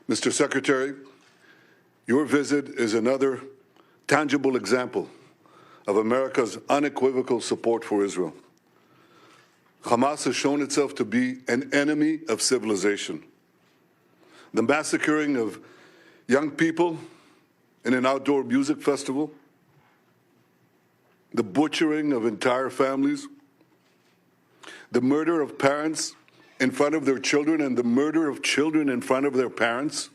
Mr. Secretary, your visit is another tangible example of America's unequivocal support for Israel. Hamas has shown itself to be an enemy of civilization. The massacring of young people in an outdoor music festival, the butchering of entire families, the murder of parents in front of their children and the murder of children in front of their parents,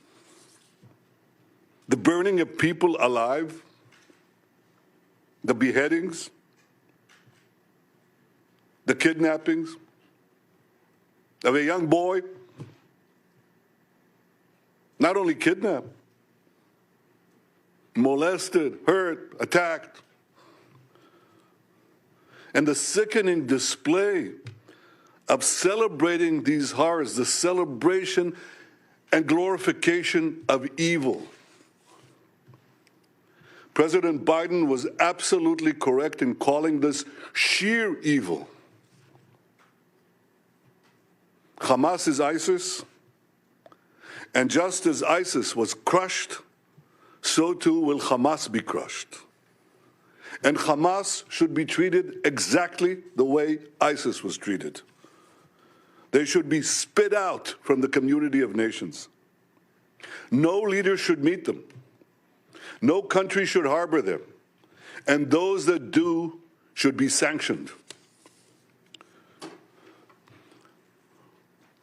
the burning of people alive, the beheadings, the kidnappings of a young boy, not only kidnapped, molested, hurt, attacked, and the sickening display of celebrating these horrors, the celebration and glorification of evil. President Biden was absolutely correct in calling this sheer evil. Hamas is ISIS, and just as ISIS was crushed, so too will Hamas be crushed. And Hamas should be treated exactly the way ISIS was treated. They should be spit out from the community of nations. No leader should meet them. No country should harbor them. And those that do should be sanctioned.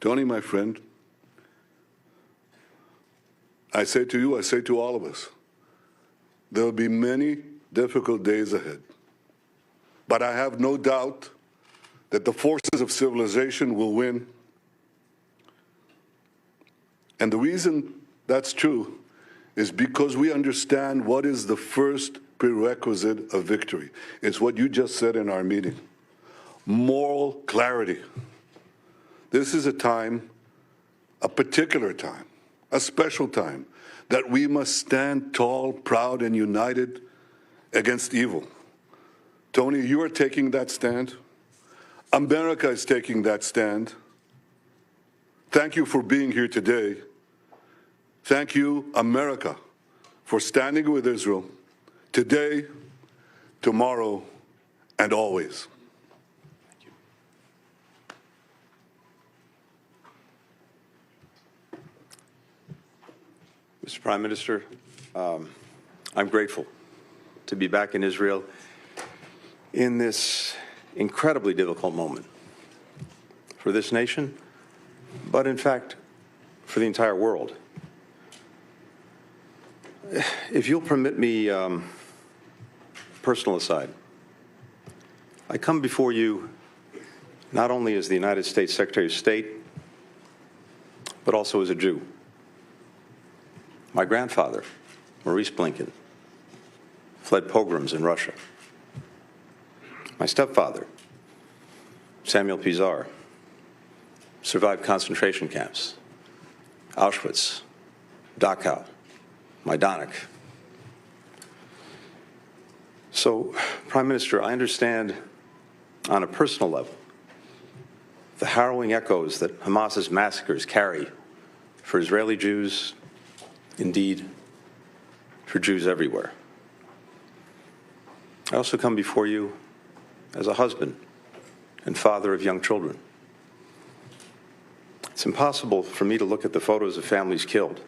Tony, my friend, I say to you, I say to all of us, there will be many difficult days ahead. But I have no doubt that the forces of civilization will win. And the reason that's true is because we understand what is the first prerequisite of victory. It's what you just said in our meeting. Moral clarity. This is a time, a particular time, a special time, that we must stand tall, proud, and united against evil. Tony, you are taking that stand. America is taking that stand. Thank you for being here today. Thank you, America, for standing with Israel today, tomorrow, and always. Mr. Prime Minister, I'm grateful to be back in Israel in this incredibly difficult moment for this nation, but in fact, for the entire world. If you'll permit me, personal aside, I come before you not only as the United States Secretary of State, but also as a Jew. My grandfather, Maurice Blinken, fled pogroms in Russia. My stepfather, Samuel Pizar, survived concentration camps, Auschwitz, Dachau, Majdanek. So, Prime Minister, I understand on a personal level the harrowing echoes that Hamas's massacres carry for Israeli Jews, indeed, for Jews everywhere. I also come before you as a husband and father of young children. It's impossible for me to look at the photos of families killed,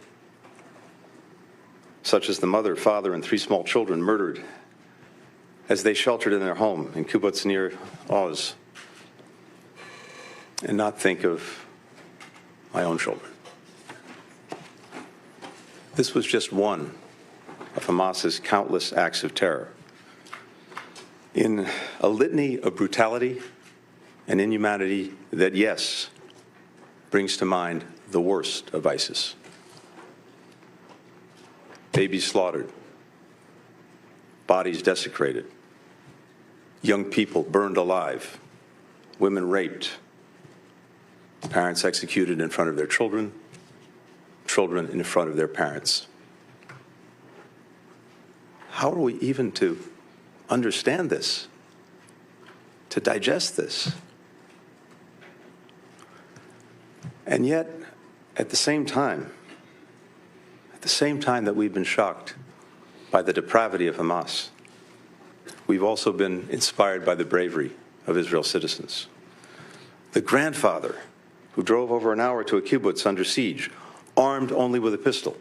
such as the mother, father, and 3 small children murdered as they sheltered in their home in Kibbutz near Oz, and not think of my own children. This was just one of Hamas's countless acts of terror. In a litany of brutality and inhumanity that, yes, brings to mind the worst of ISIS. Babies slaughtered, bodies desecrated, young people burned alive, women raped, parents executed in front of their children, children in front of their parents. How are we even to understand this, to digest this? And yet, at the same time, At the same time that we've been shocked by the depravity of Hamas, we've also been inspired by the bravery of Israel's citizens. The grandfather who drove over an hour to a kibbutz under siege, armed only with a pistol,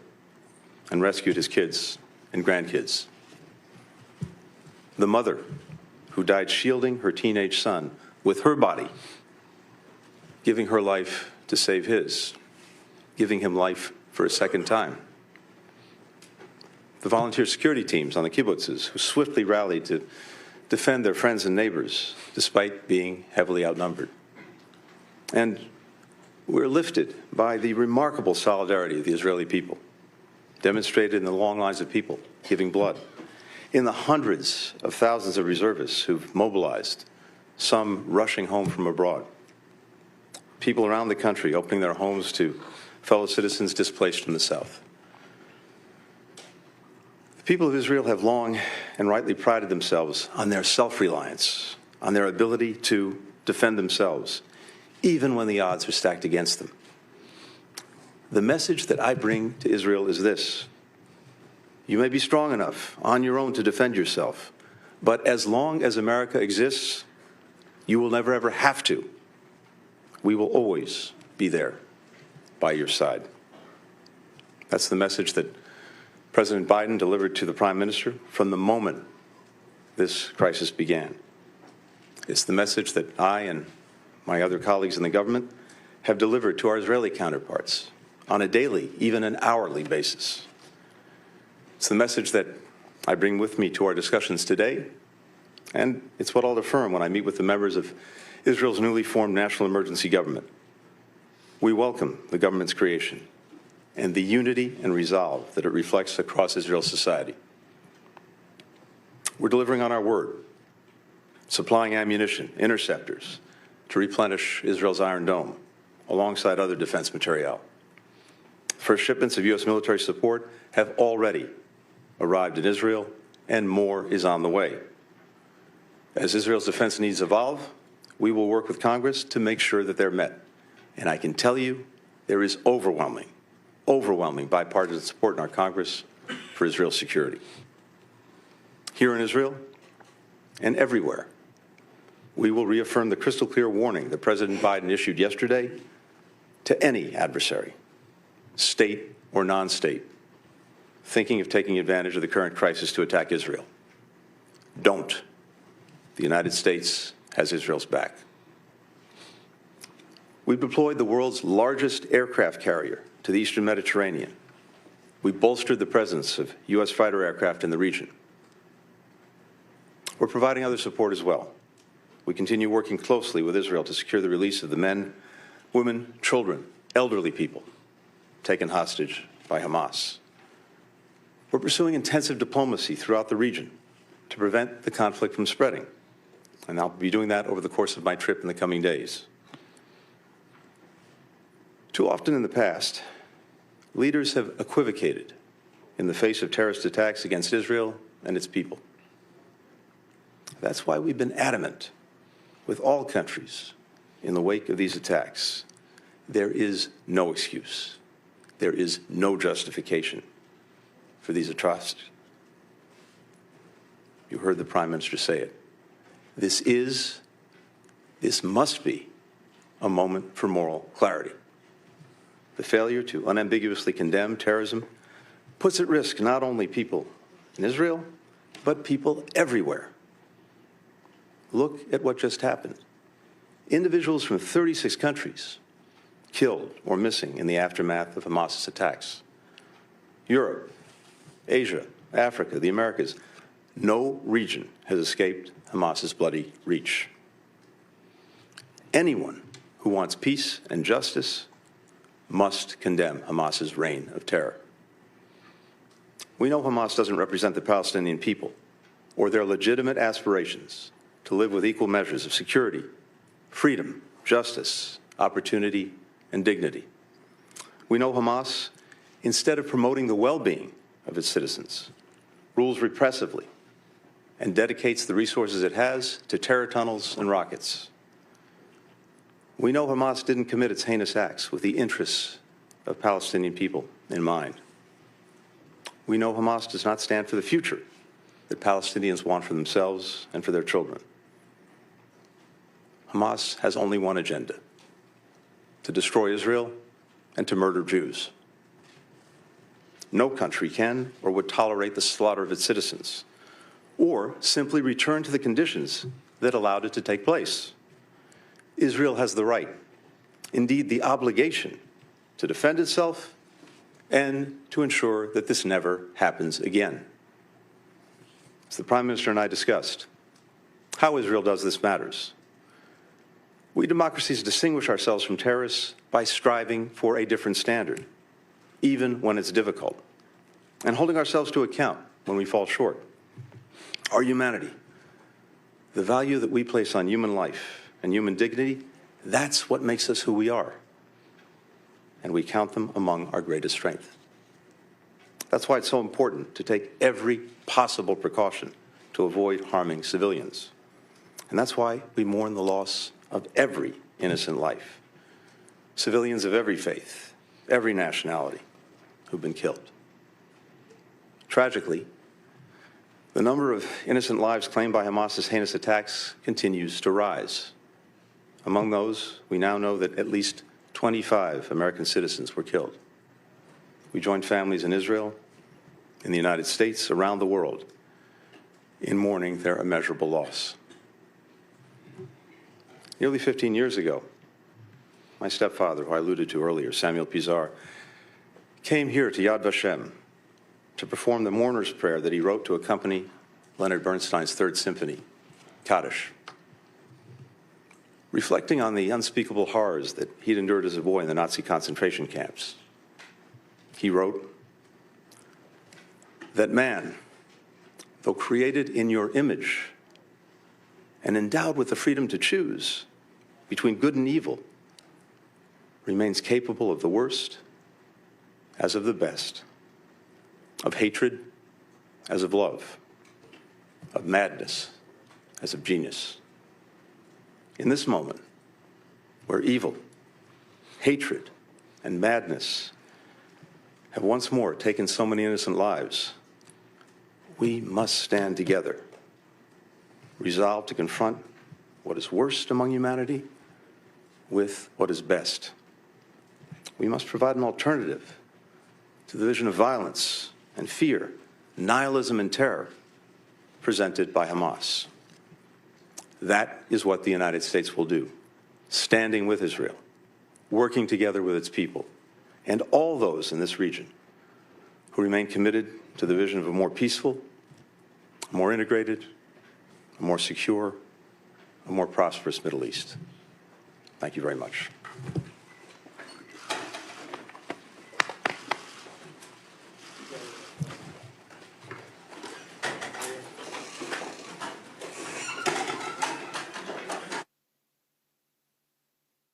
and rescued his kids and grandkids. The mother who died shielding her teenage son with her body, giving her life to save his, giving him life for a second time. The volunteer security teams on the kibbutzes who swiftly rallied to defend their friends and neighbors despite being heavily outnumbered. And we're lifted by the remarkable solidarity of the Israeli people, demonstrated in the long lines of people giving blood, in the hundreds of thousands of reservists who've mobilized, some rushing home from abroad, people around the country opening their homes to fellow citizens displaced from the south. The people of Israel have long and rightly prided themselves on their self-reliance, on their ability to defend themselves, even when the odds are stacked against them. The message that I bring to Israel is this: you may be strong enough on your own to defend yourself, but as long as America exists, you will never ever have to. We will always be there by your side. That's the message that President Biden delivered to the Prime Minister from the moment this crisis began. It's the message that I and my other colleagues in the government have delivered to our Israeli counterparts on a daily, even an hourly basis. It's the message that I bring with me to our discussions today, and it's what I'll affirm when I meet with the members of Israel's newly formed national emergency government. We welcome the government's creation and the unity and resolve that it reflects across Israel's society. We're delivering on our word, supplying ammunition, interceptors, to replenish Israel's Iron Dome, alongside other defense materiel. First shipments of U.S. military support have already arrived in Israel, and more is on the way. As Israel's defense needs evolve, we will work with Congress to make sure that they're met. And I can tell you, there is overwhelming bipartisan support in our Congress for Israel's security. Here in Israel and everywhere, we will reaffirm the crystal clear warning that President Biden issued yesterday to any adversary, state or non-state, thinking of taking advantage of the current crisis to attack Israel. Don't. The United States has Israel's back. We've deployed the world's largest aircraft carrier to the Eastern Mediterranean. We bolstered the presence of U.S. fighter aircraft in the region. We're providing other support as well. We continue working closely with Israel to secure the release of the men, women, children, elderly people taken hostage by Hamas. We're pursuing intensive diplomacy throughout the region to prevent the conflict from spreading, and I'll be doing that over the course of my trip in the coming days. Too often in the past, leaders have equivocated in the face of terrorist attacks against Israel and its people. That's why we've been adamant with all countries in the wake of these attacks. There is no excuse. There is no justification for these atrocities. You heard the Prime Minister say it. This must be a moment for moral clarity. The failure to unambiguously condemn terrorism puts at risk not only people in Israel, but people everywhere. Look at what just happened. Individuals from 36 countries killed or missing in the aftermath of Hamas's attacks. Europe, Asia, Africa, the Americas. No region has escaped Hamas's bloody reach. Anyone who wants peace and justice must condemn Hamas's reign of terror. We know Hamas doesn't represent the Palestinian people or their legitimate aspirations to live with equal measures of security, freedom, justice, opportunity, and dignity. We know Hamas, instead of promoting the well-being of its citizens, rules repressively and dedicates the resources it has to terror tunnels and rockets. We know Hamas didn't commit its heinous acts with the interests of Palestinian people in mind. we know Hamas does not stand for the future that Palestinians want for themselves and for their children. Hamas has only one agenda: to destroy Israel and to murder Jews. No country can or would tolerate the slaughter of its citizens, or simply return to the conditions that allowed it to take place. Israel has the right, indeed the obligation, to defend itself and to ensure that this never happens again. As the Prime Minister and I discussed, how Israel does this matters. We democracies distinguish ourselves from terrorists by striving for a different standard, even when it's difficult, and holding ourselves to account when we fall short. Our humanity, the value that we place on human life and human dignity, that's what makes us who we are. And we count them among our greatest strength. That's why it's so important to take every possible precaution to avoid harming civilians. And that's why we mourn the loss of every innocent life, civilians of every faith, every nationality who've been killed. Tragically, the number of innocent lives claimed by Hamas's heinous attacks continues to rise. Among those, we now know that at least 25 American citizens were killed. We joined families in Israel, in the United States, around the world, in mourning their immeasurable loss. Nearly 15 years ago, my stepfather, who I alluded to earlier, Samuel Pizar, came here to Yad Vashem to perform the mourner's prayer that he wrote to accompany Leonard Bernstein's Third Symphony, Kaddish. Reflecting on the unspeakable horrors that he'd endured as a boy in the Nazi concentration camps, he wrote that man, though created in your image and endowed with the freedom to choose between good and evil, remains capable of the worst as of the best, of hatred as of love, of madness as of genius. In this moment, where evil, hatred, and madness have once more taken so many innocent lives, we must stand together, resolved to confront what is worst among humanity with what is best. We must provide an alternative to the vision of violence and fear, nihilism and terror presented by Hamas. That is what the United States will do, standing with Israel, working together with its people, and all those in this region who remain committed to the vision of a more peaceful, more integrated, a more secure, a more prosperous Middle East. Thank you very much.